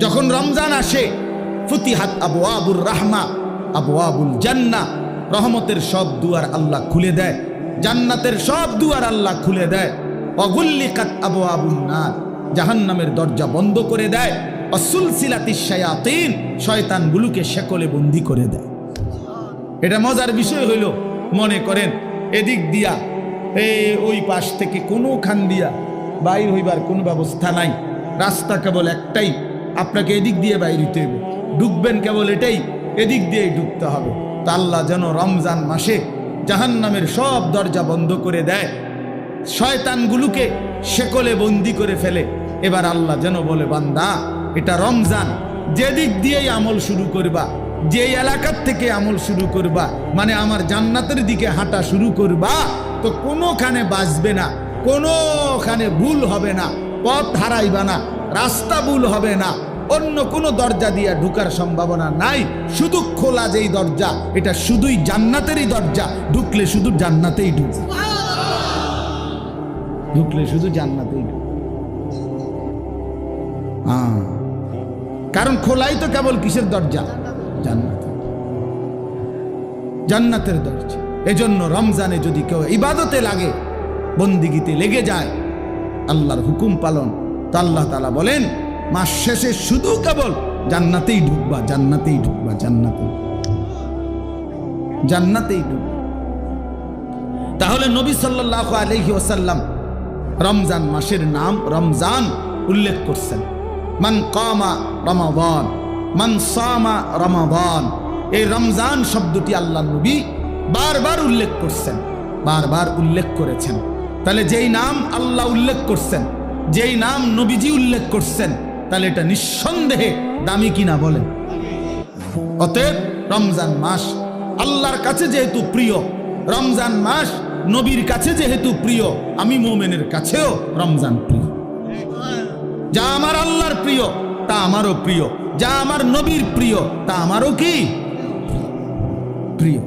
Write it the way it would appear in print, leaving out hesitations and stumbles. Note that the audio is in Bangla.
যখন রমজান আসে ফুতিহাত আবওয়াবুর রাহমা আবওয়াবুল জান্নাহ, রহমতের সব দুয়ার আল্লাহ খুলে দেয়, জান্নাতের সব দুয়ার আল্লাহ খুলে দেয়। ওয়াগুল্লিকাত আবওয়াবুন নার, জাহান্নামের দরজা বন্ধ করে দেয়। ওয়াসুলসিলাতিশ শায়াতিন, শয়তানগুলোকে শেকলে বন্দী করে দেয়। এটা মজার বিষয় হইল, মনে করেন এদিক দিয়া ওই পাশ থেকে কোনোখান দিয়া বাইর হইবার কোনো ব্যবস্থা নাই, রাস্তা কেবল একটাই, আপনাকে এদিক দিয়ে বাইর হইতে হবে, ঢুকবেন কেবল এটাই, এদিক দিয়েই ঢুকতে হবে। তা আল্লাহ যেন রমজান মাসে জাহান্নামের সব দরজা বন্ধ করে দেয়, শয়তানগুলোকে শেকলে বন্দি করে ফেলে। এবার আল্লাহ যেন বলে, বান্দা এটা রমজান, যেদিক দিয়েই আমল শুরু করবা, যে এলাকার থেকে আমল শুরু করবা, মানে আমার জান্নাতের দিকে হাঁটা শুরু করবা, তো কোনোখানে বাঁচবে না, কোনোখানে ভুল হবে না, পথ হারাইবা না, রাস্তা ভুল হবে না, অন্য কোনো দরজা দিয়ে ঢুকার সম্ভাবনা নাই। শুধু খোলা যেই দরজা, এটা শুধুই জান্নাতেরই দরজা, ঢুকলে শুধু জান্নাতেই ঢুকবে, ঢুকলে শুধু জান্নাতেই ঢুকবে। কারণ খোলাই তো কেবল কিসের দরজা? জান্নাত, জান্নাতের দরজা। এজন্য রমজানে যদি কেউ ইবাদতে লাগে, বন্দিগিতে লেগে যায়, আল্লাহর হুকুম পালন, তো আল্লাহ তাআলা বলেন মাস শেষে শুধু কেবল জান্নাতেই ঢুকবা, জান্নাতেই ঢুকবা, জান্নাতেই, জান্নাতেই ঢুকবা। তাহলে নবী সাল্লাল্লাহু আলাইহি ওয়াসাল্লাম রমজান মাসের নাম রমজান উল্লেখ করছেন। মান কামা রমাদান, মান সামা রমাদান, এই রমজান শব্দটি আল্লাহ নবী বারবার উল্লেখ করছেন, বারবার উল্লেখ করেছেন। তাহলে যেই নাম আল্লাহ উল্লেখ করছেন, যেই নাম নবীজি উল্লেখ করছেন, তাহলে এটা নিঃসন্দেহে দামি কিনা বলেন। অতএব রমজান মাস আল্লাহর কাছে যেহেতু প্রিয়, রমজান মাস নবীর কাছে যেহেতু প্রিয়, আমি মুমিনের কাছেও রমজান প্রিয়। যা আমার আল্লাহর প্রিয় তা আমারও প্রিয়, যা আমার নবীর প্রিয় তা আমারও কি প্রিয়।